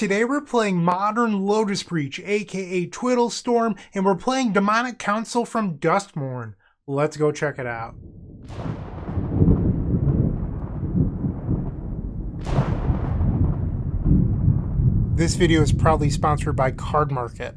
Today we're playing Modern Lotus Breach, aka Twiddle Storm, and we're playing Demonic Counsel from Duskmourn. Let's go check it out. This video is proudly sponsored by Card Market.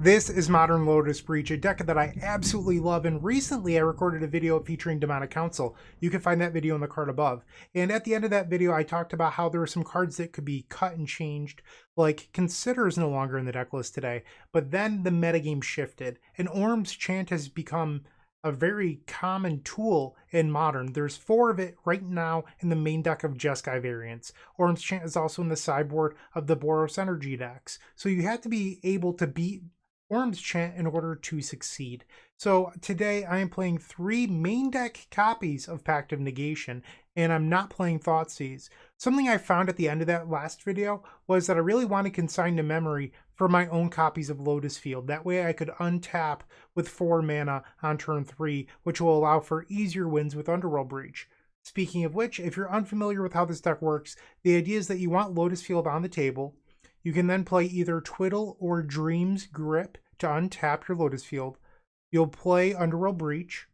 This is Modern Lotus Breach, a deck that I absolutely love, and recently I recorded a video featuring Demonic Counsel. You can find that video in the card above. And at the end of that video, I talked about how there were some cards that could be cut and changed, like Consider is no longer in the deck list today, but then the metagame shifted, and Orm's Chant has become a very common tool in Modern. There's 4 of it right now in the main deck of Jeskai variants. Orm's Chant is also in the sideboard of the Boros energy decks. So you have to be able to beat Orm's Chant in order to succeed. So today I am playing 3 main deck copies of Pact of Negation, and I'm not playing Thoughtseize. Something I found at the end of that last video was that I really want to consign to memory for my own copies of Lotus Field. That way I could untap with 4 mana on turn 3, which will allow for easier wins with Underworld Breach. Speaking of which, if you're unfamiliar with how this deck works, the idea is that you want Lotus Field on the table. You can then play either Twiddle or Dream's Grip to untap your Lotus Field. You'll play Underworld Breach.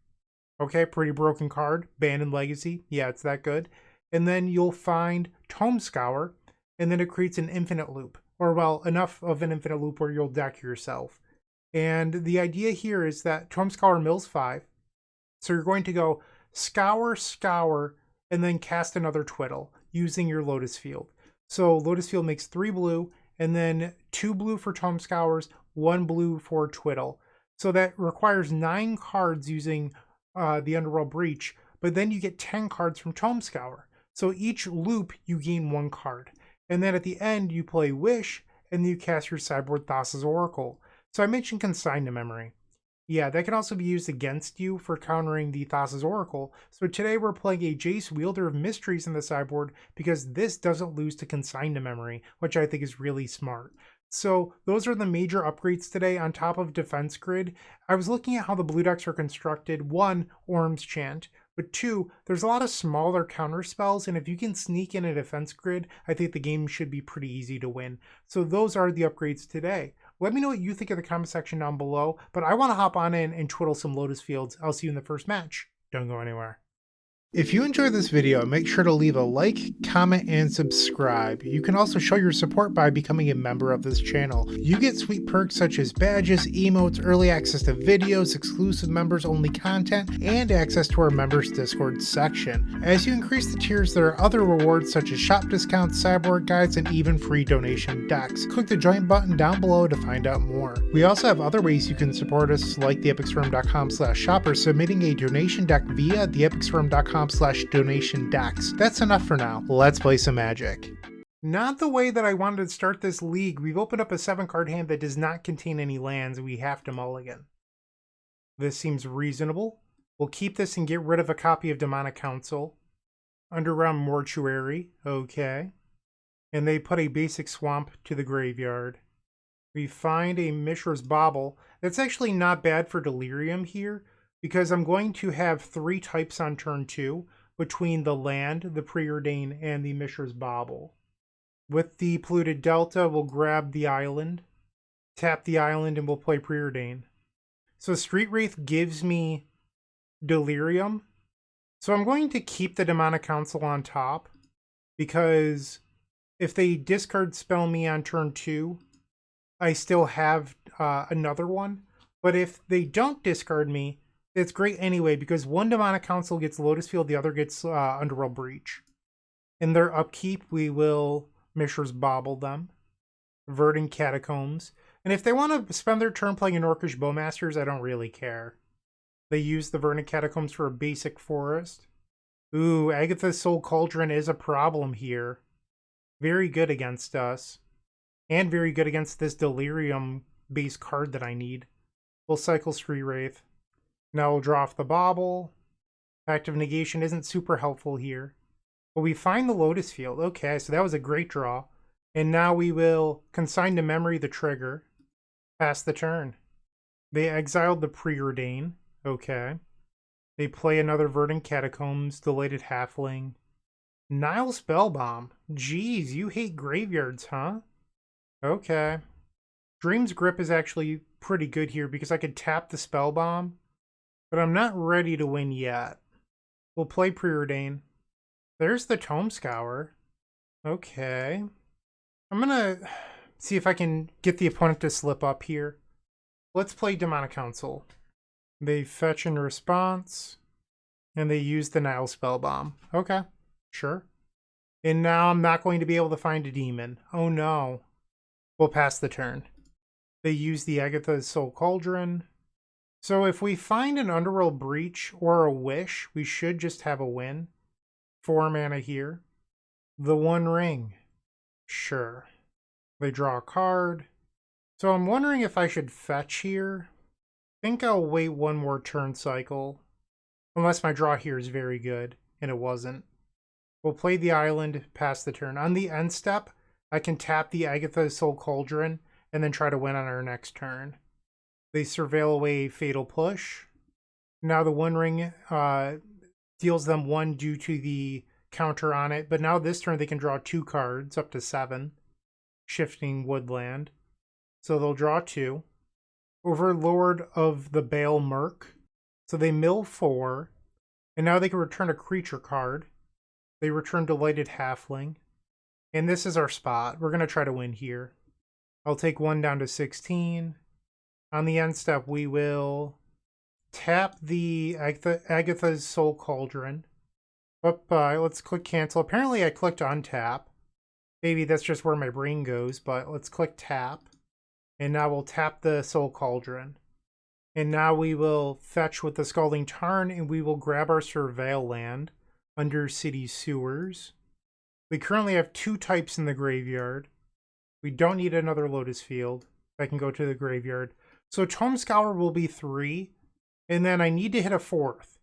Okay, pretty broken card. Abandoned Legacy. Yeah, it's that good. And then you'll find Tome Scour, and then it creates an infinite loop. Or, well, enough of an infinite loop where you'll deck yourself. And the idea here is that Tome Scour mills 5. So you're going to go Scour, Scour, and then cast another Twiddle using your Lotus Field. So Lotus Field makes 3 blue, and then 2 blue for Tome Scours, 1 blue for Twiddle. So that requires 9 cards using the Underworld Breach, but then you get 10 cards from Tome Scour. So each loop you gain 1 card. And then at the end you play Wish, and you cast your sideboard Thassa's Oracle. So I mentioned Consign to Memory. Yeah, that can also be used against you for countering the Thassa's Oracle. So today we're playing a Jace, Wielder of Mysteries in the sideboard because this doesn't lose to Consign to Memory, which I think is really smart. So those are the major upgrades today on top of Defense Grid. I was looking at how the blue decks are constructed. 1, Orm's Chant. But 2, there's a lot of smaller counter spells, and if you can sneak in a Defense Grid, I think the game should be pretty easy to win. So those are the upgrades today. Let me know what you think in the comment section down below, but I want to hop on in and twiddle some Lotus Fields. I'll see you in the first match. Don't go anywhere. If you enjoyed this video, make sure to leave a like, comment, and subscribe. You can also show your support by becoming a member of this channel. You get sweet perks such as badges, emotes, early access to videos, exclusive members-only content, and access to our members Discord section. As you increase the tiers, there are other rewards such as shop discounts, sideboard guides, and even free donation decks. Click the join button down below to find out more. We also have other ways you can support us, like theepicstorm.com/shop or submitting a donation deck via theepicstorm.com/donation decks. That's enough for now. Let's play some Magic. Not the way that I wanted to start this league. We've opened up a 7-card hand that does not contain any lands. We have to mulligan. This seems reasonable. We'll keep this and get rid of a copy of Demonic Counsel. Underground Mortuary. Okay. And they put a basic swamp to the graveyard. We find a Mishra's Bauble. That's actually not bad for Delirium here, because I'm going to have 3 types on turn 2 between the land, the Preordain, and the Mishra's Bauble. With the Polluted Delta, we'll grab the island, tap the island, and we'll play Preordain. So Street Wraith gives me Delirium. So I'm going to keep the Demonic Counsel on top, because if they discard spell me on turn 2, I still have another one. But if they don't discard me, it's great anyway, because one Demonic Counsel gets Lotus Field, the other gets Underworld Breach. In their upkeep, we will Mishra's Bauble them. Verdant Catacombs. And if they want to spend their turn playing an Orcish Bowmasters, I don't really care. They use the Verdant Catacombs for a basic forest. Ooh, Agatha's Soul Cauldron is a problem here. Very good against us. And very good against this Delirium-based card that I need. We'll cycle Street Wraith. Now we'll draw off the Bauble. Pact of Negation isn't super helpful here. But we find the Lotus Field. Okay, so that was a great draw. And now we will consign to memory the trigger. Pass the turn. They exiled the Preordain. Okay. They play another Verdant Catacombs, Delated Halfling. Nile Spellbomb. Jeez, you hate graveyards, huh? Okay. Dream's Grip is actually pretty good here because I could tap the Spellbomb, but I'm not ready to win yet. We'll play Preordain. There's the Tome Scour. Okay. I'm gonna see if I can get the opponent to slip up here. Let's play Demonic Counsel. They fetch in response, and they use the Nile Spellbomb. Okay, sure. And now I'm not going to be able to find a demon. Oh no. We'll pass the turn. They use the Agatha's Soul Cauldron. So if we find an Underworld Breach or a Wish, we should just have a win. 4 mana here. The One Ring. Sure. They draw a card. So I'm wondering if I should fetch here. I think I'll wait one more turn cycle. Unless my draw here is very good, and it wasn't. We'll play the island, pass the turn. On the end step, I can tap the Agatha's Soul Cauldron and then try to win on our next turn. They surveil away Fatal Push. Now the One Ring deals them 1 due to the counter on it, but now this turn they can draw 2 cards, up to 7. Shifting Woodland. So they'll draw 2. Overlord of the Bale Merc. So they mill 4, and now they can return a creature card. They return Delighted Halfling. And this is our spot. We're going to try to win here. I'll take 1 down to 16. On the end step, we will tap the Agatha's Soul Cauldron. Let's click cancel. Apparently I clicked untap. Maybe that's just where my brain goes, but let's click tap. And now we'll tap the Soul Cauldron. And now we will fetch with the Scalding Tarn, and we will grab our Surveil land under City Sewers. We currently have 2 types in the graveyard. We don't need another Lotus Field. I can go to the graveyard. So Tome Scour will be 3, and then I need to hit a 4th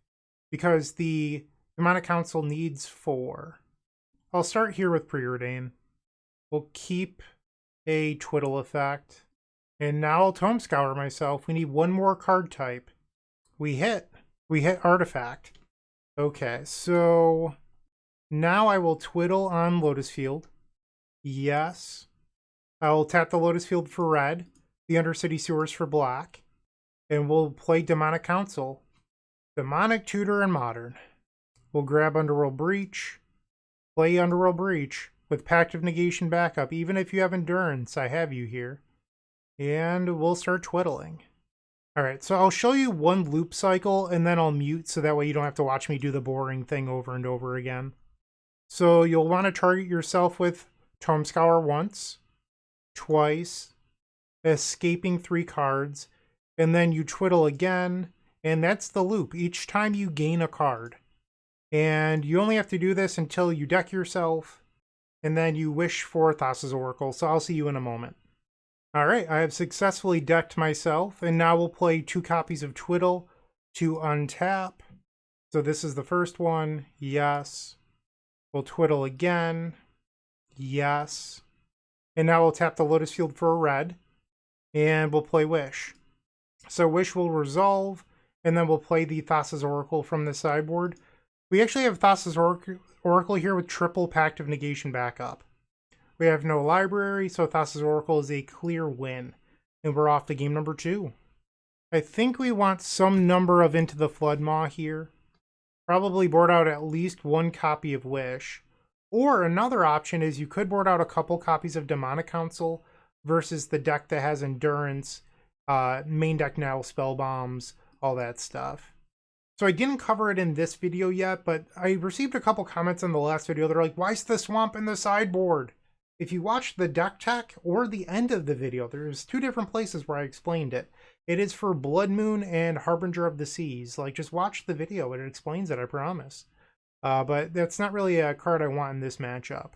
because the Demonic Counsel needs 4. I'll start here with Preordain. We'll keep a Twiddle effect. And now I'll Tome Scour myself. We need 1 more card type. We hit Artifact. Okay, so now I will Twiddle on Lotus Field. Yes. I'll tap the Lotus Field for red, the Undercity Sewers for black, and we'll play Demonic Counsel. Demonic Tutor and Modern. We'll grab Underworld Breach, play Underworld Breach with Pact of Negation backup. Even if you have Endurance, I have you here. And we'll start twiddling. Alright, so I'll show you 1 loop cycle, and then I'll mute so that way you don't have to watch me do the boring thing over and over again. So you'll want to target yourself with Tome Scour once, twice, escaping 3 cards, and then you twiddle again, and that's the loop. Each time you gain a card. And you only have to do this until you deck yourself, and then you wish for Thassa's Oracle, so I'll see you in a moment. Alright, I have successfully decked myself, and now we'll play 2 copies of Twiddle to untap. So this is the first one, yes. We'll Twiddle again, yes. And now we'll tap the Lotus Field for a red, and we'll play Wish. So Wish will resolve, and then we'll play the Thassa's Oracle from the sideboard. We actually have Thassa's Oracle here with triple Pact of Negation backup. We have no library, so Thassa's Oracle is a clear win. And we're off to game number 2. I think we want some number of Into the Floodmaw here. Probably board out at least 1 copy of Wish. Or another option is you could board out a couple copies of Demonic Counsel versus the deck that has Endurance, main deck now, Spell Bombs, all that stuff. So I didn't cover it in this video yet, but I received a couple comments on the last video. They're like, why's the swamp in the sideboard? If you watch the deck tech or the end of the video, there's 2 different places where I explained it. It is for Blood Moon and Harbinger of the Seas. Like, just watch the video. It explains it, I promise. But that's not really a card I want in this matchup.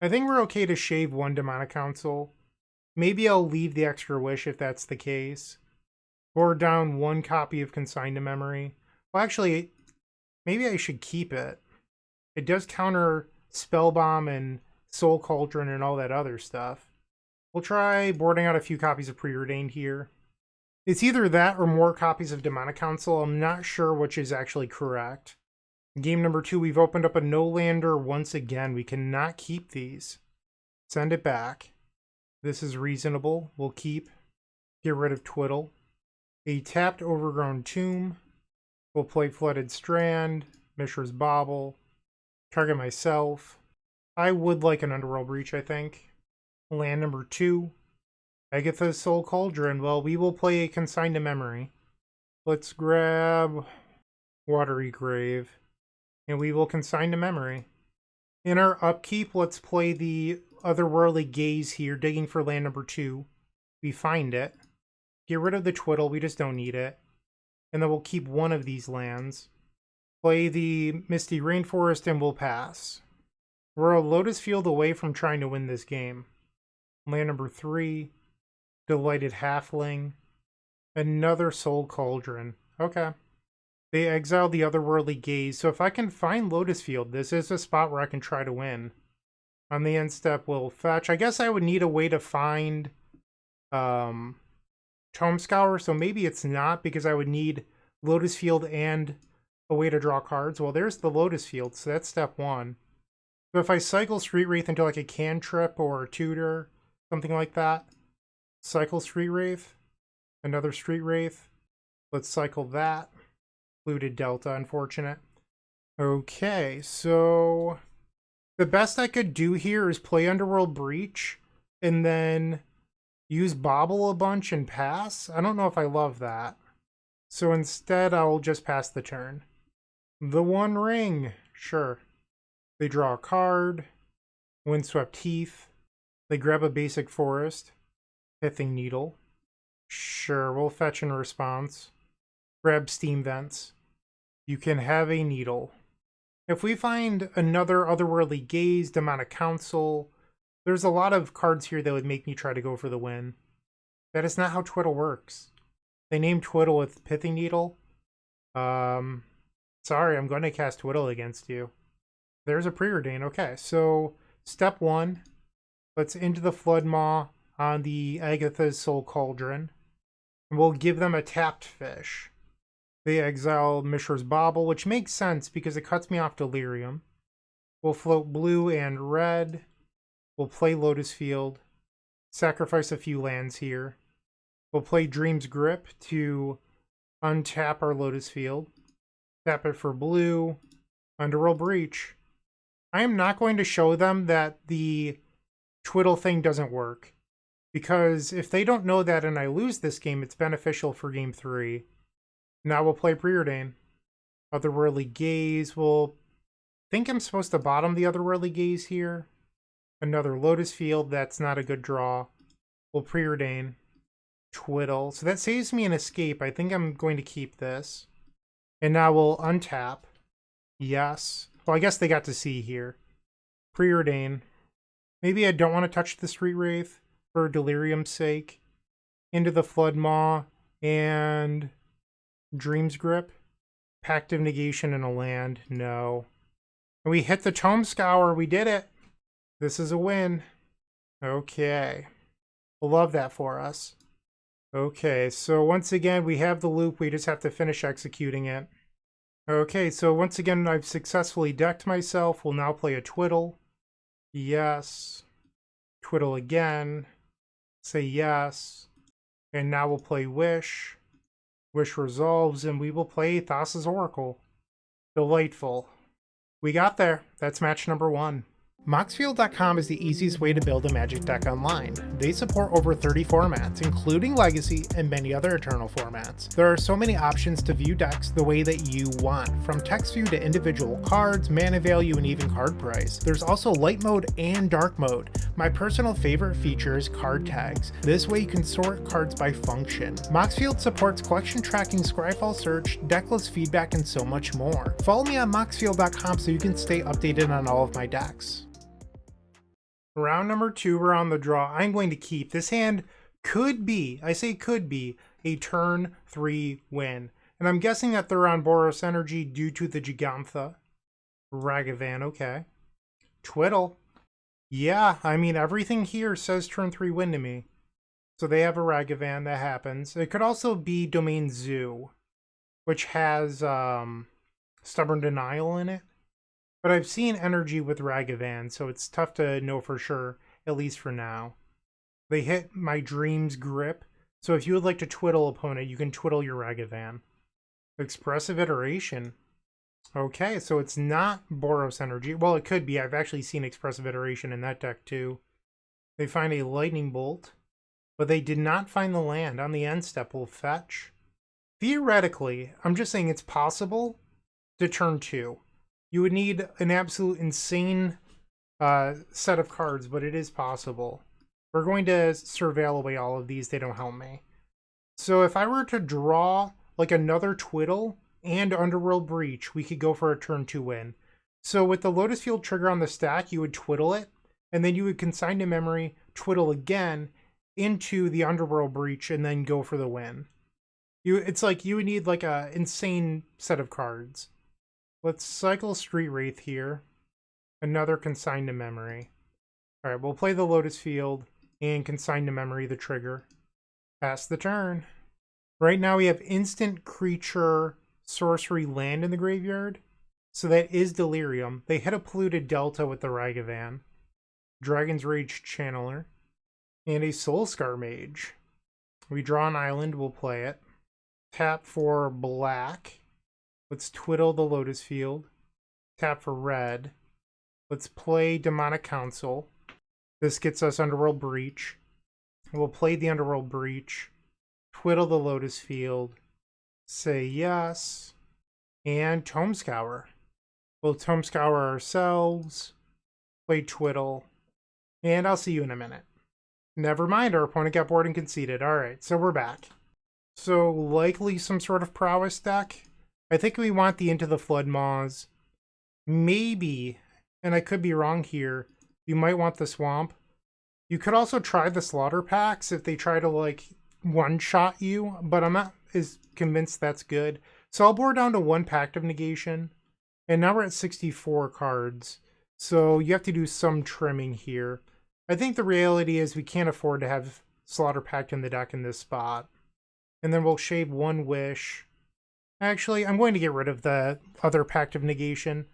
I think we're okay to shave 1 Demonic Counsel. Maybe I'll leave the extra Wish if that's the case. Board down 1 copy of Consign to Memory. Well, actually, maybe I should keep it. It does counter Spellbomb and Soul Cauldron and all that other stuff. We'll try boarding out a few copies of Preordained here. It's either that or more copies of Demonic Counsel. I'm not sure which is actually correct. Game number 2, we've opened up a no-lander once again. We cannot keep these. Send it back. This is reasonable. We'll keep. Get rid of Twiddle. A tapped Overgrown Tomb. We'll play Flooded Strand. Mishra's Bauble. Target myself. I would like an Underworld Breach, I think. Land number 2. Agatha's Soul Cauldron. Well, we will play a Consign to Memory. Let's grab Watery Grave. And we will Consign to Memory. In our upkeep, let's play the Otherworldly Gaze here, digging for land number 2. We find it. Get rid of the Twiddle, we just don't need it. And then we'll keep one of these lands. Play the Misty Rainforest and we'll pass. We're a Lotus Field away from trying to win this game. Land number 3. Delighted Halfling. Another Soul Cauldron. Okay. They exiled the Otherworldly Gaze, so if I can find Lotus Field, this is a spot where I can try to win. On the end step, we'll fetch. I guess I would need a way to find Tome Scour, so maybe it's not, because I would need Lotus Field and a way to draw cards. Well, there's the Lotus Field, so that's step 1. So if I cycle Street Wraith into like a cantrip or a tutor, something like that, cycle Street Wraith, another Street Wraith, let's cycle that. Included Delta, unfortunate. Okay, so the best I could do here is play Underworld Breach and then use Bauble a bunch and pass. I don't know if I love that. So instead, I'll just pass the turn. The One Ring, sure. They draw a card. Windswept Heath. They grab a basic forest. Pithing Needle. Sure, we'll fetch in response. Grab Steam Vents. You can have a Needle. If we find another Otherworldly Gaze, Demonic Counsel, there's a lot of cards here that would make me try to go for the win. That is not how Twiddle works. They named Twiddle with Pithing Needle. Sorry, I'm going to cast Twiddle against you. There's a Preordain. Okay, so step 1. Let's into the Flood Maw on the Agatha's Soul Cauldron. And we'll give them a tapped fish. They exile Mishra's Bauble, which makes sense because it cuts me off Delirium. We'll float blue and red. We'll play Lotus Field. Sacrifice a few lands here. We'll play Dream's Grip to untap our Lotus Field. Tap it for blue. Underworld Breach. I am not going to show them that the Twiddle thing doesn't work. Because if they don't know that and I lose this game, it's beneficial for game 3. Now we'll play Preordain. Otherworldly Gaze. We'll think I'm supposed to bottom the Otherworldly Gaze here. Another Lotus Field. That's not a good draw. We'll Preordain. Twiddle. So that saves me an escape. I think I'm going to keep this. And now we'll untap. Yes. Well, I guess they got to see here. Preordain. Maybe I don't want to touch the Street Wraith for Delirium's sake. Into the Flood Maw. And Dream's Grip. Pact of Negation and a land. No. And we hit the Tome Scour. We did it. This is a win. Okay. Love that for us. Okay, so once again, we have the loop. We just have to finish executing it. Okay, so once again, I've successfully decked myself. We'll now play a Twiddle. Yes. Twiddle again. Say yes. And now we'll play Wish. Wish resolves, and we will play Thassa's Oracle. Delightful. We got there. That's match number 1. Moxfield.com is the easiest way to build a Magic deck online. They support over 30 formats, including Legacy and many other Eternal formats. There are so many options to view decks the way that you want, from text view to individual cards, mana value, and even card price. There's also light mode and dark mode. My personal favorite feature is card tags. This way you can sort cards by function. Moxfield supports collection tracking, Scryfall search, decklist feedback, and so much more. Follow me on Moxfield.com so you can stay updated on all of my decks. Round number 2, we're on the draw. I'm going to keep. This hand could be, I say could be, a turn 3 win. And I'm guessing that they're on Boros energy due to the Gigantha. Ragavan, okay. Twiddle. Yeah, I mean, everything here says turn 3 win to me. So they have a Ragavan, that happens. It could also be Domain Zoo, which has Stubborn Denial in it. But I've seen energy with Ragavan, so it's tough to know for sure, at least for now. They hit my Dream's Grip, so if you would like to twiddle opponent, you can twiddle your Ragavan. Expressive Iteration. Okay, so it's not Boros energy. Well, it could be. I've actually seen Expressive Iteration in that deck too. They find a Lightning Bolt, but they did not find the land. On the end step, we'll fetch. Theoretically, I'm just saying it's possible to turn 2. You would need an absolute insane set of cards, but it is possible. We're going to surveil away all of these. They don't help me. So if I were to draw like another Twiddle and Underworld Breach, we could go for a turn 2 win. So with the Lotus Field trigger on the stack, you would twiddle it, and then you would consign to memory, twiddle again into the Underworld Breach, and then go for the win. It's like you would need like a insane set of cards. Let's cycle Street Wraith here. Another consign to memory. All right, we'll play the Lotus Field and consign to memory the trigger. Pass the turn. Right now we have instant creature sorcery land in the graveyard. So that is Delirium. They hit a polluted Delta with the Ragavan. Dragon's Rage Channeler. And a Soul Scar Mage. We draw an island, we'll play it. Tap for black. Let's twiddle the Lotus Field. Tap for red. Let's play Demonic Counsel. This gets us Underworld Breach. We'll play the Underworld Breach. Twiddle the Lotus Field. Say yes. And Tome Scour. We'll Tome Scour ourselves. Play Twiddle. And I'll see you in a minute. Never mind, our opponent got bored and conceded. Alright, so we're back. So likely some sort of prowess deck. I think we want the Into the Flood Maws. Maybe, and I could be wrong here, you might want the Swamp. You could also try the Slaughter Packs if they try to like one-shot you, but I'm not as convinced that's good. So I'll board down to 1 Pact of Negation. And now we're at 64 cards. So you have to do some trimming here. I think the reality is we can't afford to have Slaughter Pact in the deck in this spot. And then we'll shave 1 Wish. Actually, I'm going to get rid of the other Pact of Negation.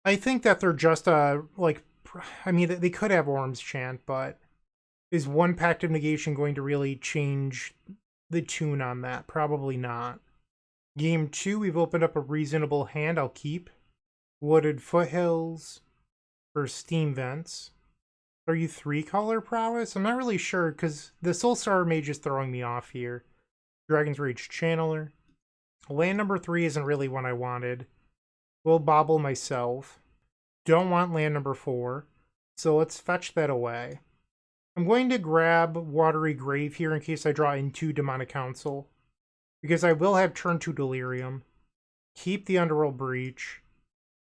I think that they're just like, I mean, they could have Orm's Chant, but is 1 Pact of Negation going to really change the tune on that? Probably not. Game 2, we've opened up a reasonable hand. I'll keep. Wooded Foothills for Steam Vents. Are you 3-color prowess? I'm not really sure because the Soul Star Mage is throwing me off here. Dragon's Rage Channeler. Land number 3 isn't really what I wanted. Will bobble myself. Don't want land number 4. So let's fetch that away. I'm going to grab Watery Grave here in case I draw into Demonic Counsel. Because I will have turn 2 Delirium. Keep the Underworld Breach.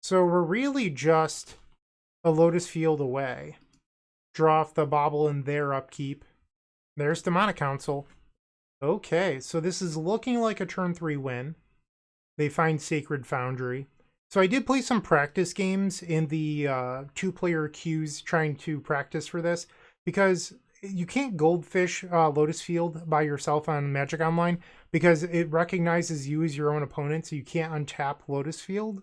So we're really just a Lotus Field away. Draw off the bobble in their upkeep. There's Demonic Counsel. Okay, so this is looking like a turn 3 win. They find Sacred Foundry. So I did play some practice games in the 2-player queues trying to practice for this. Because you can't goldfish Lotus Field by yourself on Magic Online. Because it recognizes you as your own opponent. So you can't untap Lotus Field.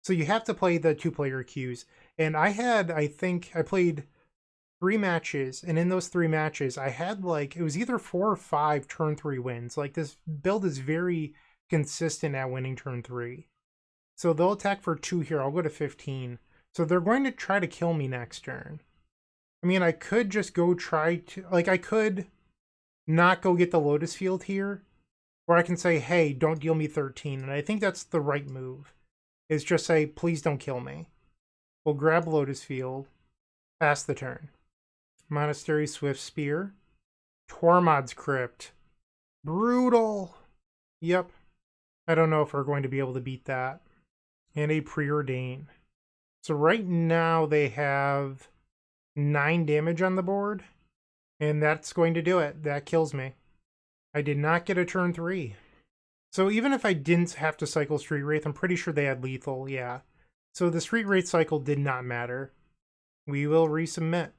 So you have to play the 2-player queues. And I think I played 3 matches, and in those 3 matches, I had like, it was either 4 or 5 turn 3 wins. Like, this build is very consistent at winning turn 3. So they'll attack for 2 here. I'll go to 15. So they're going to try to kill me next turn. I mean, I could just go try to, like, I could not go get the Lotus Field here, or I can say, hey, don't deal me 13. And I think that's the right move, is just say, please don't kill me. We'll grab Lotus Field, pass the turn. Monastery Swift Spear. Tormod's Crypt. Brutal. Yep. I don't know if we're going to be able to beat that. And a Preordain. So right now they have 9 damage on the board. And that's going to do it. That kills me. I did not get a turn 3. So even if I didn't have to cycle Street Wraith, I'm pretty sure they had lethal. Yeah. So the Street Wraith cycle did not matter. We will resubmit.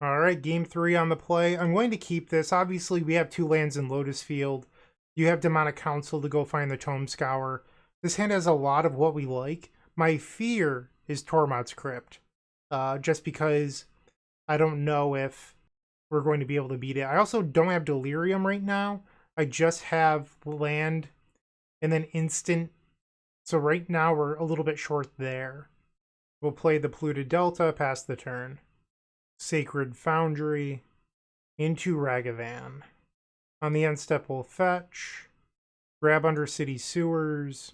Alright, game 3 on the play. I'm going to keep this. Obviously, we have 2 lands in Lotus Field. You have Demonic Counsel to go find the Tome Scour. This hand has a lot of what we like. My fear is Tormod's Crypt, just because I don't know if we're going to be able to beat it. I also don't have Delirium right now. I just have land and then instant. So right now we're a little bit short there. We'll play the Polluted Delta, pass the turn. Sacred Foundry into Ragavan. On the end step, we'll fetch. Grab Undercity Sewers.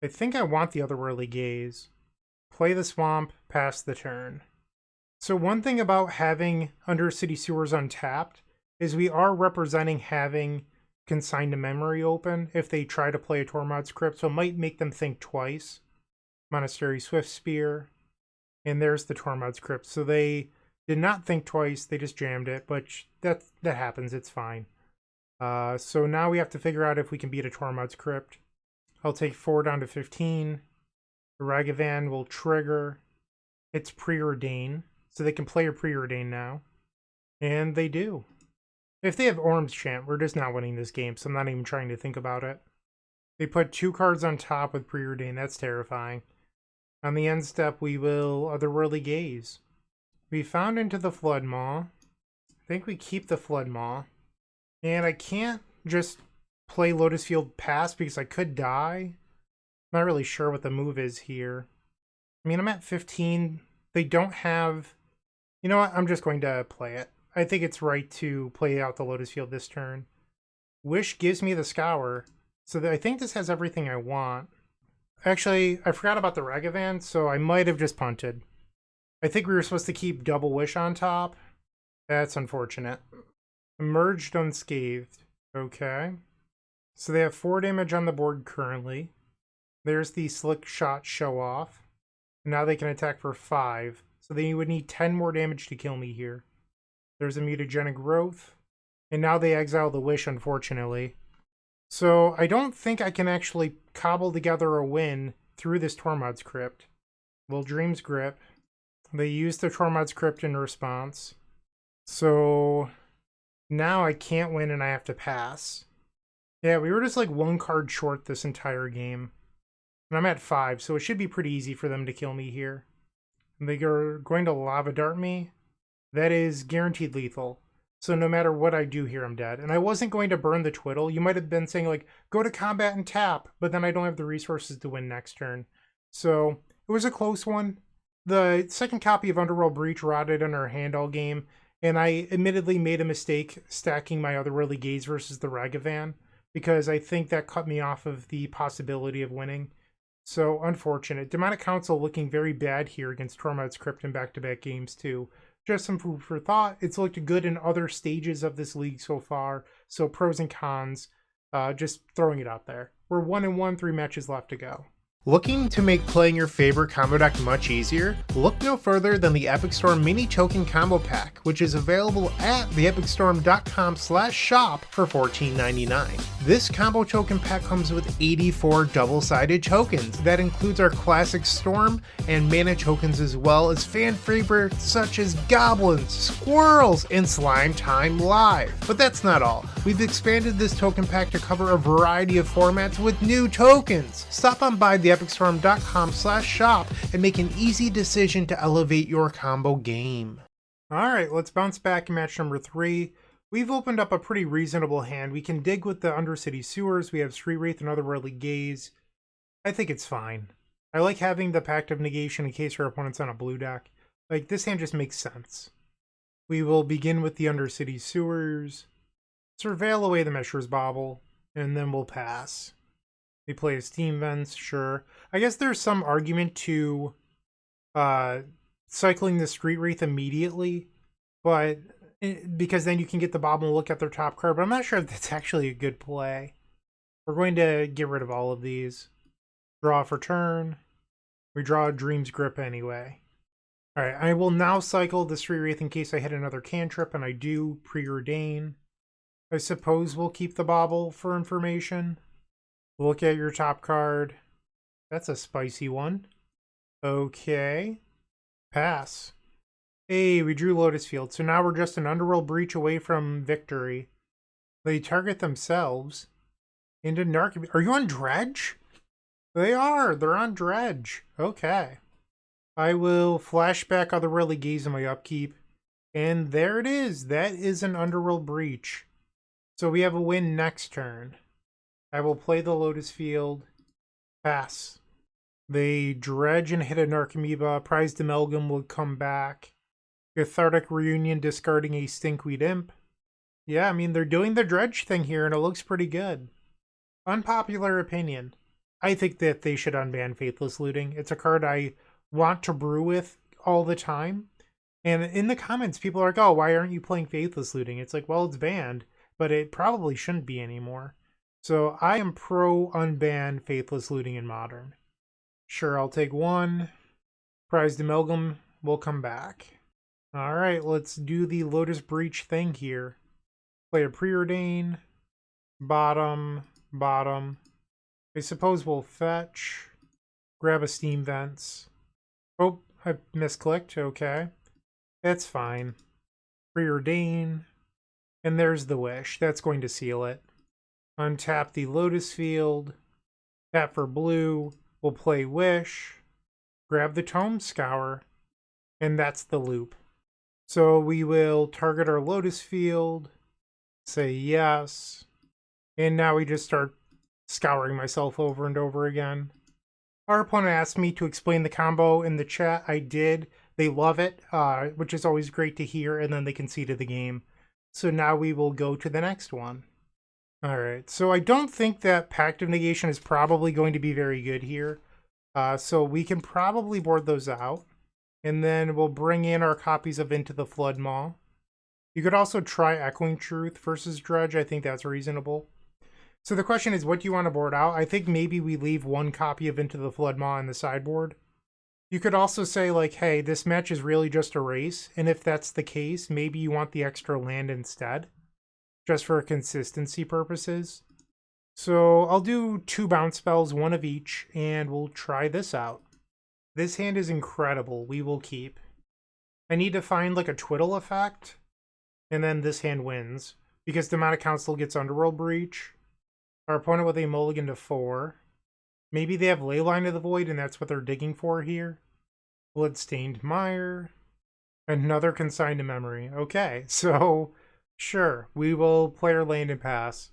I think I want the Otherworldly Gaze. Play the Swamp, pass the turn. So one thing about having Undercity Sewers untapped is we are representing having Consigned to Memory open if they try to play a Tormod's Crypt, so it might make them think twice. Monastery Swift Spear, and there's the Tormod's Crypt. So they did not think twice, they just jammed it, but that happens, it's fine. So now we have to figure out if we can beat a Tormod's Crypt. I'll take 4 down to 15. The Ragavan will trigger. It's Preordain, so they can play a Preordain now. And they do. If they have Orm's Chant, we're just not winning this game, so I'm not even trying to think about it. They put 2 cards on top with Preordain, that's terrifying. On the end step, we will Otherworldly Gaze. We found into the Floodmaw. I think we keep the Floodmaw. And I can't just play Lotus Field pass because I could die. I'm not really sure what the move is here. I mean, I'm at 15. They don't have... You know what? I'm just going to play it. I think it's right to play out the Lotus Field this turn. Wish gives me the Scour. So I think this has everything I want. Actually, I forgot about the Ragavan, so I might have just punted. I think we were supposed to keep double Wish on top. That's unfortunate. Emerged unscathed. Okay. So they have 4 damage on the board currently. There's the Slick Shot Show Off. Now they can attack for 5. So they would need 10 more damage to kill me here. There's a Mutagenic Growth. And now they exile the Wish, unfortunately. So I don't think I can actually cobble together a win through this Tormod's Crypt. Well, Dream's Grip. They use the Tormod's Crypt in response. So now I can't win and I have to pass. Yeah, we were just like 1 card short this entire game. And I'm at 5, so it should be pretty easy for them to kill me here. And they are going to Lava Dart me. That is guaranteed lethal. So no matter what I do here, I'm dead. And I wasn't going to burn the Twiddle. You might have been saying, like, go to combat and tap, but then I don't have the resources to win next turn. So it was a close one. The second copy of Underworld Breach rotted in our hand all game, and I admittedly made a mistake stacking my Otherworldly Gaze versus the Ragavan, because I think that cut me off of the possibility of winning. So unfortunate. Demonic Counsel looking very bad here against Tormod's Crypt in back-to-back games too. Just some food for thought. It's looked good in other stages of this league so far. So pros and cons, just throwing it out there. We're 1-1, 3 matches left to go. Looking to make playing your favorite combo deck much easier? Look no further than the Epic Storm Mini Token Combo Pack, which is available at theepicstorm.com/shop for $14.99. This combo token pack comes with 84 double-sided tokens. That includes our classic Storm and mana tokens, as well as fan favorites such as Goblins, Squirrels, and Slime Time Live. But that's not all. We've expanded this token pack to cover a variety of formats with new tokens. Stop on by theepicstorm.com/shop and make an easy decision to elevate your combo game. Alright, let's bounce back in match number 3. We've opened up a pretty reasonable hand. We can dig with the Undercity Sewers. We have Street Wraith and Otherworldly Gaze. I think it's fine. I like having the Pact of Negation in case our opponent's on a blue deck. Like, this hand just makes sense. We will begin with the Undercity Sewers, surveil away the Meshur's Bauble, and then we'll pass. We play Steam Vents, sure. I guess there's some argument to cycling the Street Wraith immediately, but because then you can get the Bauble and look at their top card, but I'm not sure if that's actually a good play. We're going to get rid of all of these. Draw for turn. We draw a Dream's Grip anyway. Alright, I will now cycle the Street Wraith in case I hit another cantrip, and I do Preordain. I suppose we'll keep the Bauble for information. Look at your top card. That's a spicy one. Okay. Pass. Hey, we drew Lotus Field, so now we're just an Underworld Breach away from victory. They target themselves into Narc. Are you on Dredge? They are. They're on Dredge. Okay. I will flashback other Relegates in my upkeep. And there it is. That is an Underworld Breach. So we have a win next turn. I will play the Lotus Field. Pass. They dredge and hit a Narcomoeba. Prized Amalgam will come back. Cathartic Reunion discarding a Stinkweed Imp. Yeah, I mean, they're doing the dredge thing here, and it looks pretty good. Unpopular opinion. I think that they should unban Faithless Looting. It's a card I want to brew with all the time. And in the comments, people are like, oh, why aren't you playing Faithless Looting? It's like, well, it's banned, but it probably shouldn't be anymore. So I am pro unban Faithless Looting in Modern. Sure, I'll take one. Prized Amalgam will come back. All right, let's do the Lotus Breach thing here. Play a Preordain. Bottom. I suppose we'll fetch. Grab a Steam Vents. Oh, I misclicked. Okay. That's fine. Preordain. And there's the Wish. That's going to seal it. Untap the Lotus Field. Tap for blue. We'll play Wish. Grab the Tome Scour. And that's the loop. So we will target our Lotus Field. Say yes. And now we just start scouring myself over and over again. Our opponent asked me to explain the combo in the chat. I did. They love it, which is always great to hear, and then they conceded the game. So now we will go to the next one. Alright, so I don't think that Pact of Negation is probably going to be very good here. So we can probably board those out. And then we'll bring in our copies of Into the Flood Maw. You could also try Echoing Truth versus Dredge. I think that's reasonable. So the question is, what do you want to board out? I think maybe we leave one copy of Into the Flood Maw in the sideboard. You could also say, like, hey, this match is really just a race. And if that's the case, maybe you want the extra land instead. Just for consistency purposes. So I'll do 2 bounce spells, 1 of each, and we'll try this out. This hand is incredible. We will keep. I need to find, like, a Twiddle effect. And then this hand wins. Because Demonic Counsel gets Underworld Breach. Our opponent with a mulligan to 4. Maybe they have Leyline of the Void, and that's what they're digging for here. Bloodstained Mire. Another Consigned to Memory. Okay, so sure, we will play our land and pass.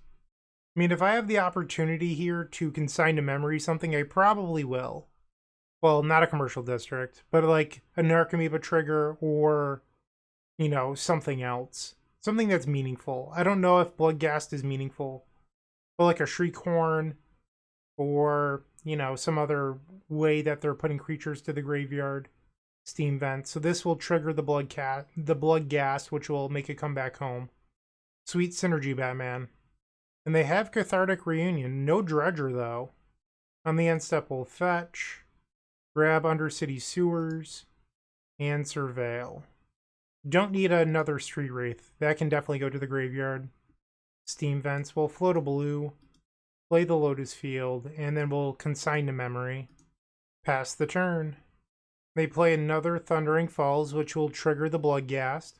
I mean, if I have the opportunity here to consign to memory something, I probably will. Well, not a commercial district, but like a Narcomoeba trigger or, you know, something else. Something that's meaningful. I don't know if Bloodghast is meaningful. But like a Shriekhorn or, you know, some other way that they're putting creatures to the graveyard. Steam Vent. So this will trigger the Bloodghast, which will make it come back home. Sweet synergy, Batman. And they have Cathartic Reunion. No Dredger, though. On the end step, we'll fetch. Grab Undercity Sewers. And Surveil. Don't need another Street Wraith. That can definitely go to the graveyard. Steam Vents. We'll float a blue. Play the Lotus Field. And then we'll consign to memory. Pass the turn. They play another Thundering Falls, which will trigger the Bloodghast.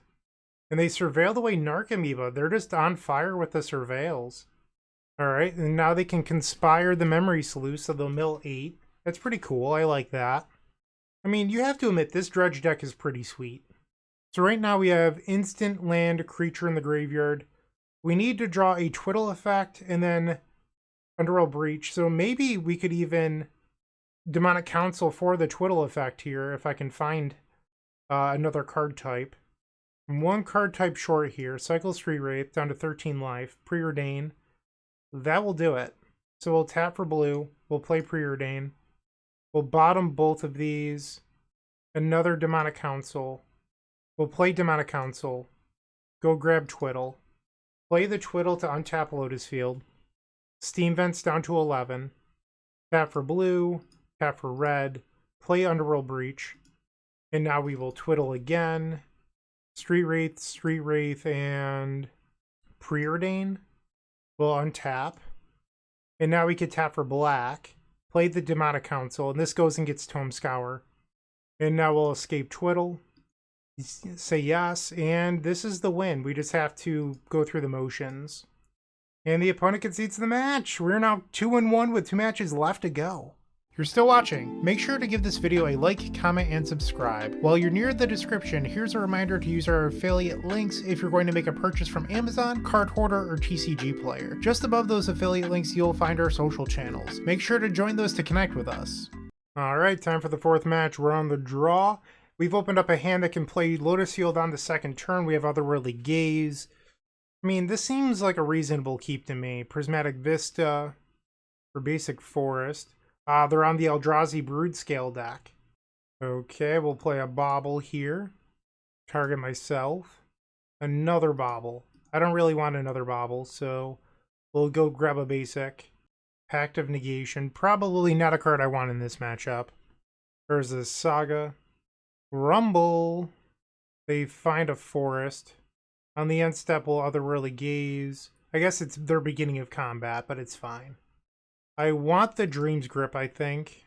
And they surveil away Narcomoeba. They're just on fire with the surveils. Alright, and now they can conspire the Memory Sleuth, so they'll mill 8. That's pretty cool. I like that. I mean, you have to admit, this Dredge deck is pretty sweet. So right now we have instant land, creature in the graveyard. We need to draw a Twiddle effect, and then Underworld Breach. So maybe we could even Demonic Counsel for the Twiddle effect here, if I can find another card type. I'm 1 card type short here. Cycle Street Wraith down to 13 life. Preordain. That will do it. So we'll tap for blue. We'll play Preordain. We'll bottom both of these. Another Demonic Counsel. We'll play Demonic Counsel. Go grab Twiddle. Play the Twiddle to untap Lotus Field. Steam Vents down to 11. Tap for blue. Tap for red. Play Underworld Breach. And now we will Twiddle again. Street Wraith, and Preordain. We'll untap. And now we could tap for black. Play the Demonic Counsel, and this goes and gets Tome Scour. And now we'll escape Twiddle. Say yes, and this is the win. We just have to go through the motions. And the opponent concedes the match. We're now 2-1 with 2 matches left to go. If you're still watching, make sure to give this video a like, comment, and subscribe. While you're near the description, here's a reminder to use our affiliate links if you're going to make a purchase from Amazon, Card Hoarder, or TCG Player. Just above those affiliate links, you'll find our social channels. Make sure to join those to connect with us. Alright, time for the fourth match. We're on the draw. We've opened up a hand that can play Lotus Field on the second turn. We have Otherworldly Gaze. I mean, this seems like a reasonable keep to me. Prismatic Vista for basic forest. They're on the Eldrazi Broodscale deck. Okay, we'll play a Bobble here. Target myself. Another Bobble. I don't really want another Bobble, so we'll go grab a basic. Pact of Negation. Probably not a card I want in this matchup. There's a Saga. Rumble. They find a forest. On the end step, we'll Otherworldly Gaze. I guess it's their beginning of combat, but it's fine. I want the Dream's Grip, I think.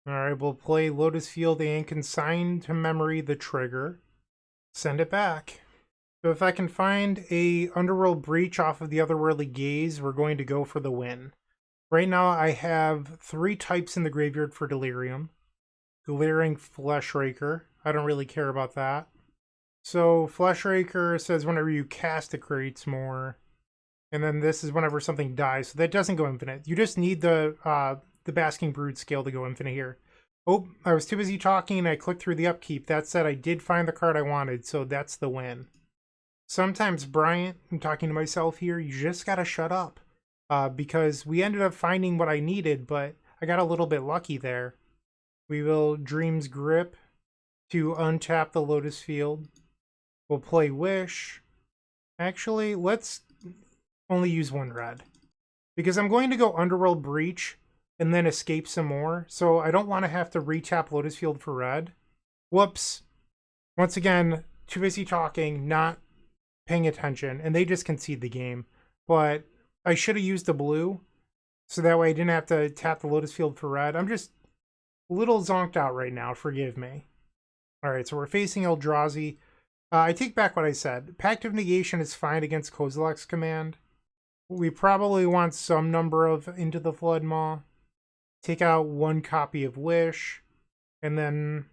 Alright, we'll play Lotus Field and consign to memory the trigger. Send it back. So if I can find a Underworld Breach off of the Otherworldly Gaze, we're going to go for the win. Right now I have 3 types in the graveyard for Delirium. Glaring Fleshraker. I don't really care about that. So Fleshraker says whenever you cast it creates more. And then this is whenever something dies. So that doesn't go infinite. You just need the Basking Broodscale to go infinite here. Oh, I was too busy talking and I clicked through the upkeep. That said, I did find the card I wanted, so that's the win. Sometimes, Bryant, I'm talking to myself here, you just gotta shut up. Because we ended up finding what I needed, but I got a little bit lucky there. We will Dream's Grip to untap the Lotus Field. We'll play Wish. Actually, let's only use 1 red. Because I'm going to go Underworld Breach and then escape some more. So I don't want to have to retap Lotus Field for red. Whoops. Once again, too busy talking, not paying attention. And they just concede the game. But I should have used the blue. So that way I didn't have to tap the Lotus Field for red. I'm just a little zonked out right now. Forgive me. Alright, so we're facing Eldrazi. I take back what I said. Pact of Negation is fine against Kozilek's command. We probably want some number of Into the Flood Maw. Take out 1 copy of Wish. And then,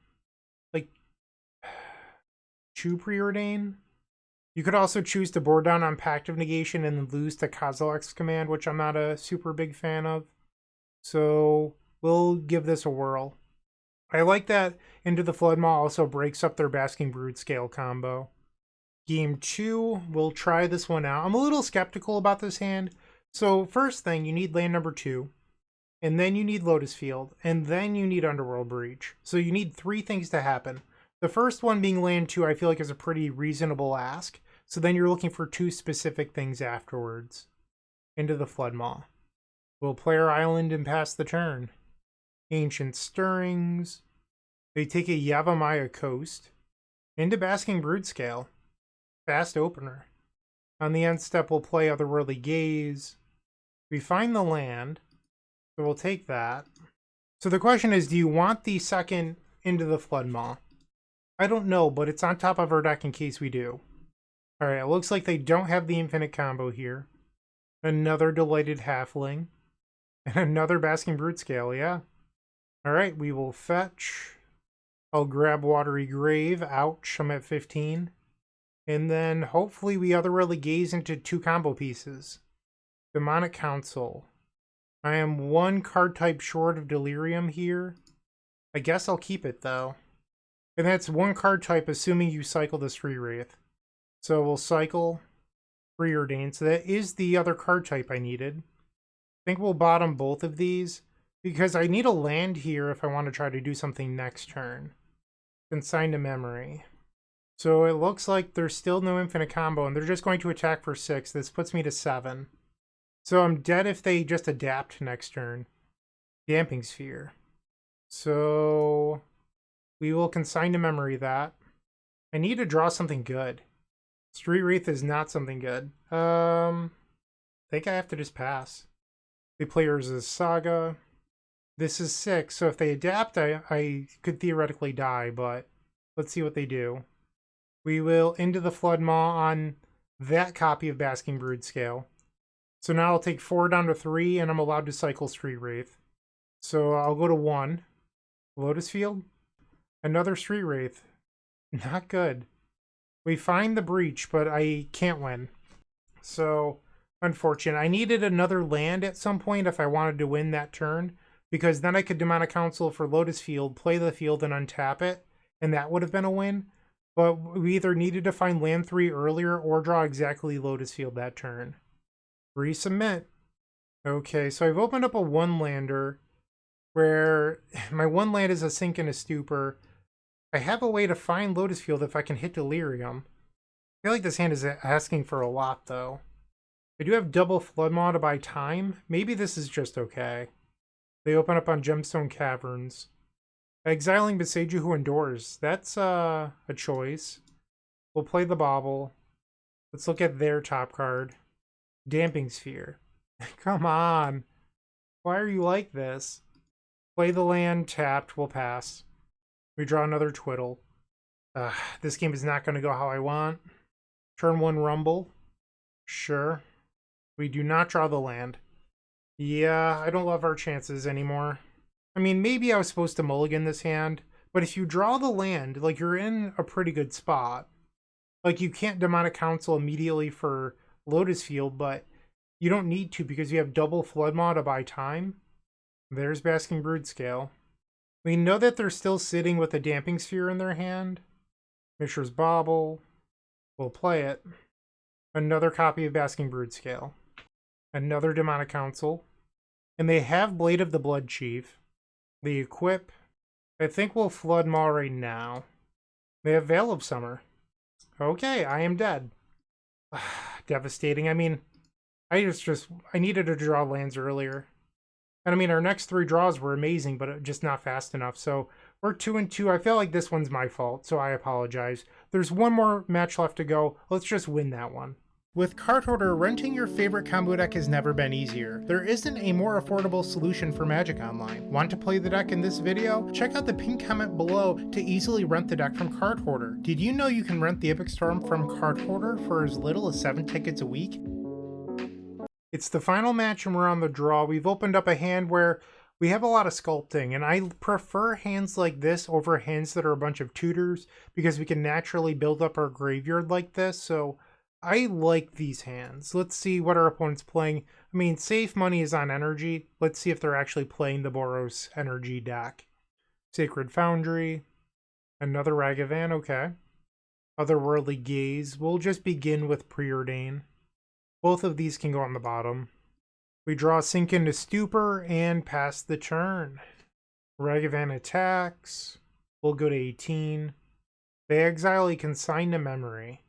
like, Chew Preordain. You could also choose to board down on Pact of Negation and then lose to Kozilek's command, which I'm not a super big fan of. So, we'll give this a whirl. I like that Into the Flood Maw also breaks up their Basking Broodscale combo. Game 2, we'll try this one out. I'm a little skeptical about this hand. So first thing, you need land number 2. And then you need Lotus Field. And then you need Underworld Breach. So you need 3 things to happen. The first one being land 2, I feel like is a pretty reasonable ask. So then you're looking for 2 specific things afterwards. Into the Flood Maw. We'll play our island and pass the turn. Ancient Stirrings. They take a Yavimaya Coast. Into Basking Broodscale. Fast opener. On the end step, we'll play Otherworldly Gaze. We find the land, so we'll take that. So the question is, do you want the second Into the Flood Maw? I don't know, but it's on top of our deck in case we do. Alright, it looks like they don't have the infinite combo here. Another Delighted Halfling. And another Basking Broodscale, yeah. Alright, we will fetch. I'll grab Watery Grave. Ouch, I'm at 15. And then hopefully we Otherworldly Gaze into 2 combo pieces. Demonic Counsel. I am 1 card type short of Delirium here. I guess I'll keep it though. And that's 1 card type assuming you cycle the Street Wraith. So we'll cycle Preordain. So that is the other card type I needed. I think we'll bottom both of these because I need a land here if I want to try to do something next turn. Consign to memory. So it looks like there's still no infinite combo, and they're just going to attack for 6. This puts me to 7. So I'm dead if they just adapt next turn. Damping Sphere. So we will consign to memory that. I need to draw something good. Street Wraith is not something good. I think I have to just pass. They play Urza's Saga. This is 6, so if they adapt, I could theoretically die, but let's see what they do. We will Into the Flood Maw on that copy of Basking Broodscale. So now I'll take 4 down to 3, and I'm allowed to cycle Street Wraith. So I'll go to 1. Lotus Field. Another Street Wraith. Not good. We find the Breach, but I can't win. So, unfortunate. I needed another land at some point if I wanted to win that turn, because then I could Demonic Counsel for Lotus Field, play the field, and untap it, and that would have been a win. But we either needed to find land 3 earlier or draw exactly Lotus Field that turn. Resubmit. Okay, so I've opened up a 1-lander where my 1 land is a Sink and a Stupor. I have a way to find Lotus Field if I can hit Delirium. I feel like this hand is asking for a lot, though. I do have double Flood Maw to buy time. Maybe this is just okay. They open up on Gemstone Caverns. Exiling Beseiju Who Endures. That's a choice. We'll play the Bauble. Let's look at their top card. Damping Sphere. Come on. Why are you like this? Play the land, tapped, we'll pass. We draw another Twiddle. This game is not going to go how I want. Turn 1 Rumble. Sure. We do not draw the land. Yeah, I don't love our chances anymore. I mean, maybe I was supposed to mulligan this hand, but if you draw the land, like, you're in a pretty good spot. Like, you can't Demonic Counsel immediately for Lotus Field, but you don't need to because you have double Flood Maw to buy time. There's Basking Broodscale. We know that they're still sitting with a Damping Sphere in their hand. Mishra's Bauble. We'll play it. Another copy of Basking Broodscale. Another Demonic Counsel. And they have Blade of the Blood Chief. They equip. I think we'll Flood Maw right now. They have Veil of Summer. Okay, I am dead. Devastating. I mean, I needed to draw lands earlier. And I mean, our next 3 draws were amazing, but just not fast enough. So we're 2-2. I feel like this one's my fault, so I apologize. There's one more match left to go. Let's just win that one. With Card Hoarder, renting your favorite combo deck has never been easier. There isn't a more affordable solution for Magic Online. Want to play the deck in this video? Check out the pinned comment below to easily rent the deck from Card Hoarder. Did you know you can rent the Epic Storm from Card Hoarder for as little as 7 tickets a week? It's the final match and we're on the draw. We've opened up a hand where we have a lot of sculpting, and I prefer hands like this over hands that are a bunch of tutors because we can naturally build up our graveyard like this, so I like these hands. Let's see what our opponent's playing. I mean, safe money is on energy. Let's see if they're actually playing the Boros energy deck. Sacred Foundry. Another Ragavan, okay. Otherworldly Gaze. We'll just begin with Preordain. Both of these can go on the bottom. We draw Sink into Stupor and pass the turn. Ragavan attacks. We'll go to 18. They exile a Consign to Memory.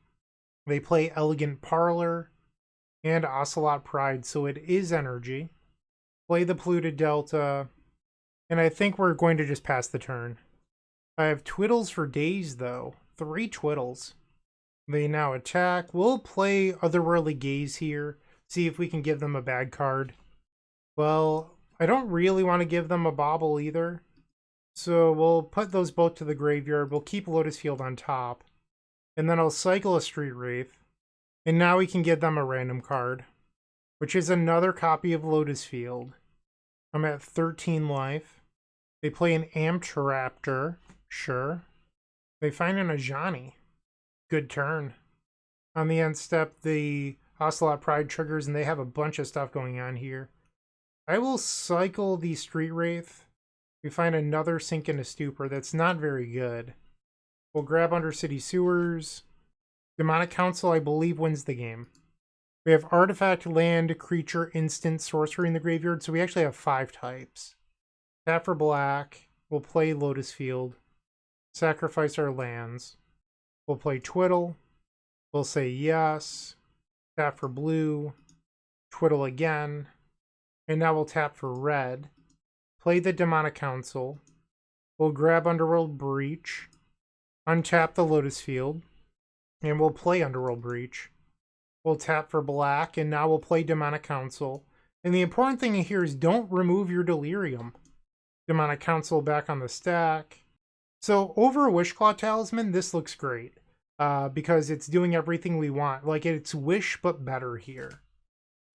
They play Elegant Parlor and Ocelot Pride, so it is energy. Play the Polluted Delta, and I think we're going to just pass the turn. I have Twiddles for days, though. 3 Twiddles. They now attack. We'll play Otherworldly Gaze here, see if we can give them a bad card. Well, I don't really want to give them a Bauble either, so we'll put those both to the graveyard. We'll keep Lotus Field on top. And then I'll cycle a Street Wraith. And now we can give them a random card, which is another copy of Lotus Field. I'm at 13 life. They play an Amped Raptor. Sure. They find an Ajani. Good turn. On the end step, the Ocelot Pride triggers, and they have a bunch of stuff going on here. I will cycle the Street Wraith. We find another Sink into Stupor. That's not very good. We'll grab Undercity Sewers. Demonic Counsel, I believe, wins the game. We have Artifact, Land, Creature, Instant, Sorcery in the graveyard, so we actually have 5 types. Tap for black. We'll play Lotus Field. Sacrifice our lands. We'll play Twiddle. We'll say yes. Tap for blue. Twiddle again. And now we'll tap for red. Play the Demonic Counsel. We'll grab Underworld Breach. Untap the Lotus Field, and we'll play Underworld Breach. We'll tap for black, and now we'll play Demonic Counsel. And the important thing here is don't remove your Delirium. Demonic Counsel back on the stack. So over a Wishclaw Talisman, this looks great because it's doing everything we want. Like, it's Wish, but better here.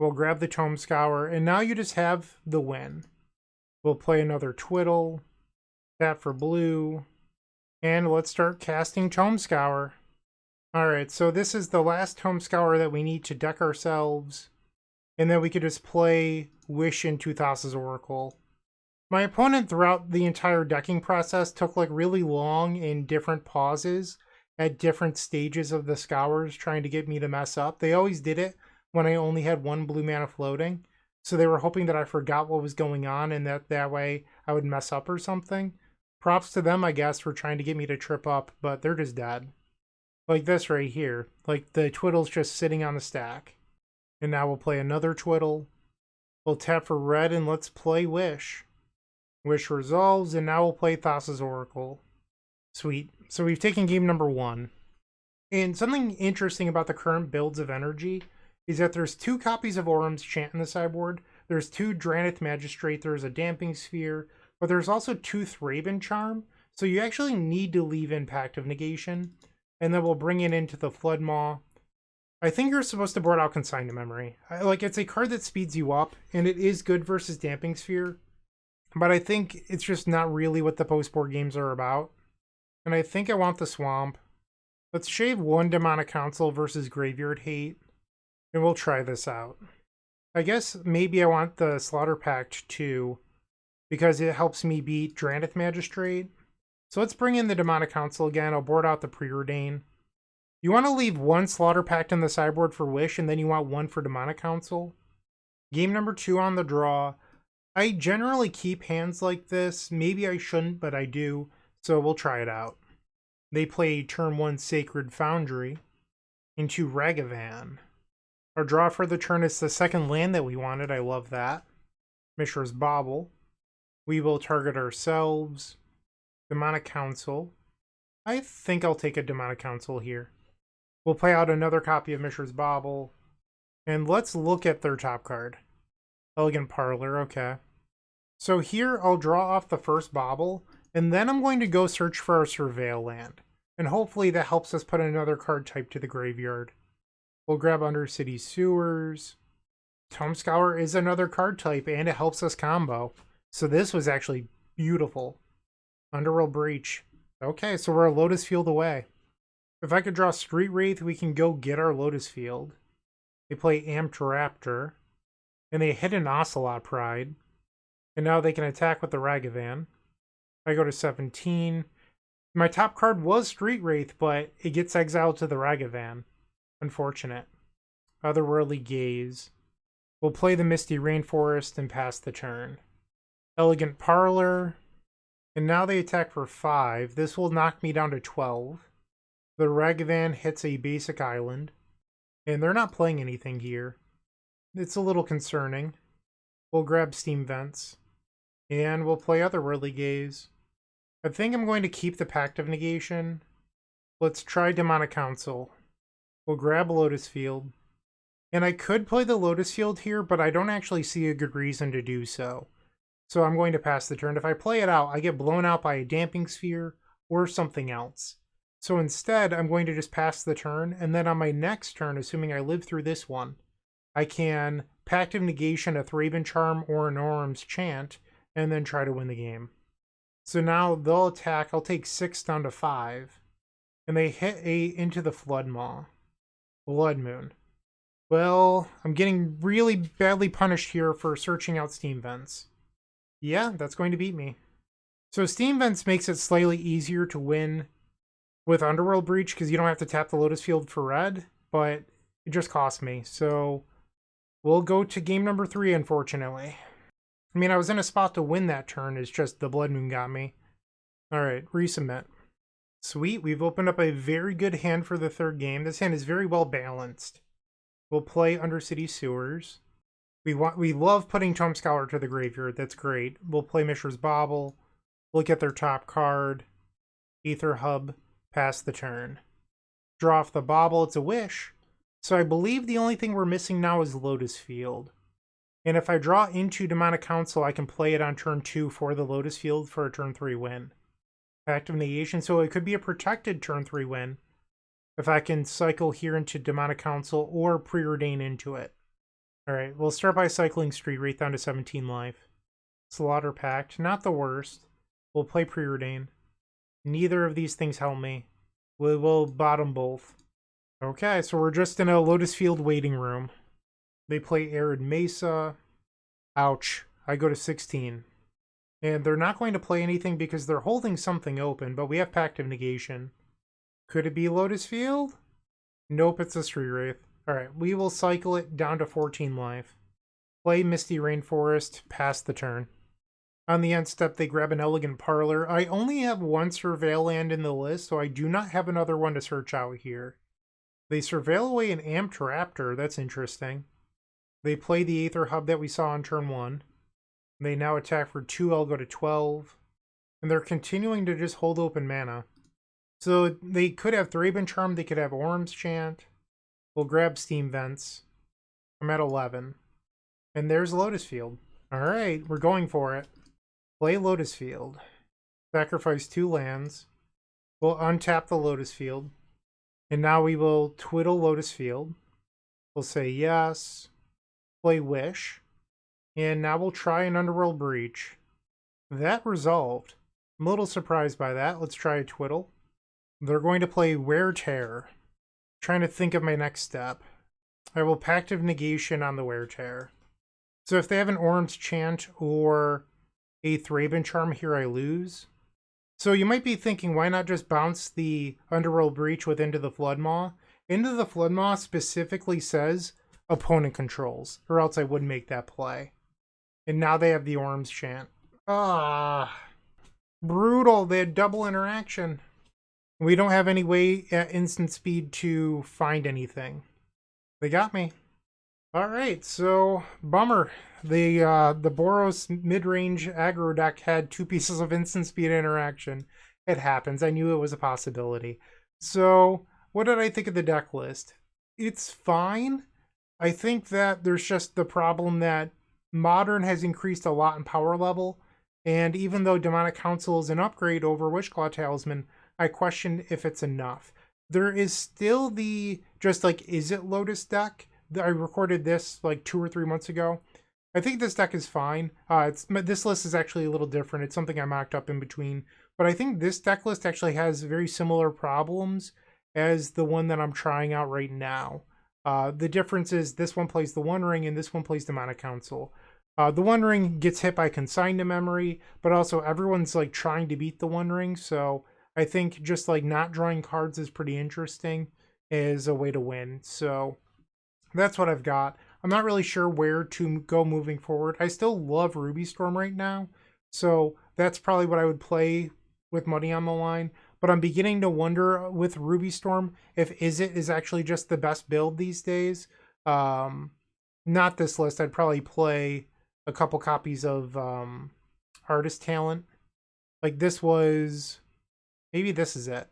We'll grab the Tome Scour, and now you just have the win. We'll play another Twiddle, tap for blue, and let's start casting Tome Scour. Alright, so this is the last Tome Scour that we need to deck ourselves, and then we could just play Wish into Thassa's Oracle. My opponent throughout the entire decking process took like really long in different pauses at different stages of the Scours trying to get me to mess up. They always did it when I only had one blue mana floating, so they were hoping that I forgot what was going on and that way I would mess up or something. Props to them, I guess, for trying to get me to trip up, but they're just dead. Like this right here. Like the Twiddle's just sitting on the stack. And now we'll play another Twiddle. We'll tap for red and let's play Wish. Wish resolves, and now we'll play Thassa's Oracle. Sweet. So we've taken game number 1. And something interesting about the current builds of Energy is that there's 2 copies of Orum's Chant in the sideboard. There's 2 Drannith Magistrate, there's a Damping Sphere, but there's also 2 Thraben Charm. So you actually need to leave in Pact of Negation. And then we'll bring it into the Flood Maw. I think you're supposed to board out Consign to Memory. It's a card that speeds you up, and it is good versus Damping Sphere. But I think it's just not really what the post-board games are about. And I think I want the Swamp. Let's shave 1 Demonic Counsel versus Graveyard Hate. And we'll try this out. I guess maybe I want the Slaughter Pact too, because it helps me beat Drannith Magistrate. So let's bring in the Demonic Counsel again. I'll board out the Preordain. You want to leave 1 Slaughter Pact in the sideboard for Wish, and then you want 1 for Demonic Counsel. Game number 2 on the draw. I generally keep hands like this. Maybe I shouldn't, but I do. So we'll try it out. They play turn 1 Sacred Foundry into Ragavan. Our draw for the turn is the second land that we wanted. I love that. Mishra's Bauble. We will target ourselves. Demonic Counsel. I think I'll take a Demonic Counsel here. We'll play out another copy of Mishra's Bauble. And let's look at their top card. Elegant Parlor, okay. So here I'll draw off the first Bauble, and then I'm going to go search for our Surveil land. And hopefully that helps us put another card type to the graveyard. We'll grab Undercity Sewers. Tome Scour is another card type, and it helps us combo. So this was actually beautiful. Underworld Breach. Okay, so we're a Lotus Field away. If I could draw Street Wraith, we can go get our Lotus Field. They play Amped Raptor. And they hit an Ocelot Pride. And now they can attack with the Ragavan. I go to 17. My top card was Street Wraith, but it gets exiled to the Ragavan. Unfortunate. Otherworldly Gaze. We'll play the Misty Rainforest and pass the turn. Elegant Parlor. And now they attack for 5. This will knock me down to 12. The Ragavan hits a basic island. And they're not playing anything here. It's a little concerning. We'll grab Steam Vents. And we'll play Otherworldly Gaze. I think I'm going to keep the Pact of Negation. Let's try Demonic Counsel. We'll grab Lotus Field. And I could play the Lotus Field here, but I don't actually see a good reason to do so. So I'm going to pass the turn. If I play it out, I get blown out by a Damping Sphere or something else. So instead, I'm going to just pass the turn, and then on my next turn, assuming I live through this one, I can Pact of Negation, a Thraben Charm, or an Orum's Chant, and then try to win the game. So now they'll attack. I'll take 6 down to 5. And they hit into the Flood Maw. Blood Moon. Well, I'm getting really badly punished here for searching out Steam Vents. Yeah, that's going to beat me. So Steam Vents makes it slightly easier to win with Underworld Breach because you don't have to tap the Lotus Field for red, but it just cost me. So we'll go to game number 3, unfortunately. I mean, I was in a spot to win that turn, it's just the Blood Moon got me. Alright, resubmit. Sweet, we've opened up a very good hand for the third game. This hand is very well balanced. We'll play Undercity Sewers. We love putting Tome Scour to the graveyard, that's great. We'll play Mishra's Bauble, look at their top card, Aether Hub, pass the turn. Draw off the Bauble, it's a Wish. So I believe the only thing we're missing now is Lotus Field. And if I draw into Demonic Counsel, I can play it on turn 2 for the Lotus Field for a turn 3 win. Pact of Negation, so it could be a protected turn 3 win if I can cycle here into Demonic Counsel or preordain into it. Alright, we'll start by cycling Street Wraith down to 17 life. Slaughter Pact, not the worst. We'll play Preordain. Neither of these things help me. We will bottom both. Okay, so we're just in a Lotus Field waiting room. They play Arid Mesa. Ouch. I go to 16. And they're not going to play anything because they're holding something open, but we have Pact of Negation. Could it be Lotus Field? Nope, it's a Street Wraith. Alright, we will cycle it down to 14 life. Play Misty Rainforest, pass the turn. On the end step, they grab an Elegant Parlor. I only have one Surveil land in the list, so I do not have another one to search out here. They surveil away an Amped Raptor. That's interesting. They play the Aether Hub that we saw on turn 1. They now attack for 2. I'll go to 12. And they're continuing to just hold open mana. So they could have Thraben Charm. They could have Orm's Chant. We'll grab Steam Vents. I'm at 11. And there's Lotus Field. Alright, we're going for it. Play Lotus Field. Sacrifice 2 lands. We'll untap the Lotus Field. And now we will twiddle Lotus Field. We'll say yes. Play Wish. And now we'll try an Underworld Breach. That resolved. I'm a little surprised by that. Let's try a twiddle. They're going to play Wear Tear. Trying to think of my next step. I will Pact of Negation on the Wear Tear. So if they have an Orm's Chant or a Thraben Charm here, I lose. So you might be thinking, why not just bounce the Underworld Breach with Into the Floodmaw? Into the Floodmaw specifically says opponent controls, or else I wouldn't make that play. And now they have the Orm's Chant. Ah, brutal. They had double interaction. We don't have any way at instant speed to find anything. They got me. All right, so bummer. The Boros mid-range aggro deck had 2 pieces of instant speed interaction. It happens. I knew it was a possibility. So what did I think of the deck list? It's fine. I think that there's just the problem that Modern has increased a lot in power level, and even though Demonic Counsel is an upgrade over Witchclaw Talisman, I question if it's enough. There is still the just like, is it Lotus deck? I recorded this like 2 or 3 months ago. I think this deck is fine. This list is actually a little different. It's something I mocked up in between. But I think this deck list actually has very similar problems as the one that I'm trying out right now. The difference is this one plays the One Ring and this one plays Demonic Counsel. The One Ring gets hit by Consign to Memory, but also everyone's like trying to beat the One Ring. So I think just like not drawing cards is pretty interesting as a way to win. So that's what I've got. I'm not really sure where to go moving forward. I still love Ruby Storm right now, so that's probably what I would play with money on the line. But I'm beginning to wonder with Ruby Storm if Izzet is actually just the best build these days. Not this list. I'd probably play a couple copies of Artist Talent. Like this was... Maybe this is it.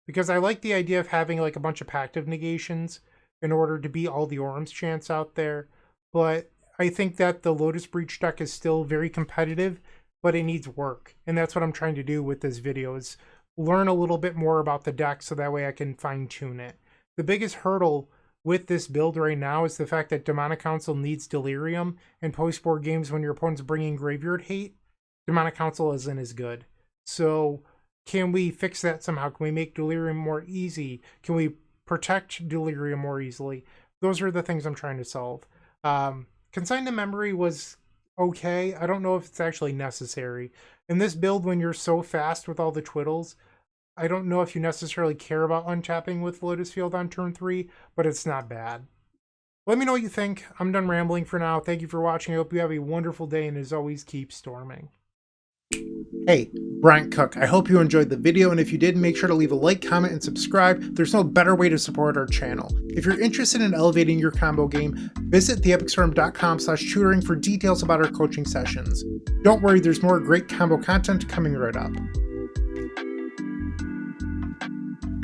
Because I like the idea of having like a bunch of Pact of Negations in order to beat all the Orm's Chants out there. But I think that the Lotus Breach deck is still very competitive, but it needs work. And that's what I'm trying to do with this video, is learn a little bit more about the deck so that way I can fine tune it. The biggest hurdle with this build right now is the fact that Demonic Counsel needs Delirium, and post-board games when your opponent's bringing Graveyard Hate, Demonic Counsel isn't as good. So can we fix that somehow? Can we make Delirium more easy? Can we protect Delirium more easily? Those are the things I'm trying to solve. Consign to Memory was okay. I don't know if it's actually necessary. In this build, when you're so fast with all the twiddles, I don't know if you necessarily care about untapping with Lotus Field on turn 3, but it's not bad. Let me know what you think. I'm done rambling for now. Thank you for watching. I hope you have a wonderful day, and as always, keep storming. Hey, Bryant Cook. I hope you enjoyed the video, and if you did, make sure to leave a like, comment, and subscribe. There's no better way to support our channel. If you're interested in elevating your combo game, visit theepicstorm.com/tutoring for details about our coaching sessions. Don't worry, there's more great combo content coming right up.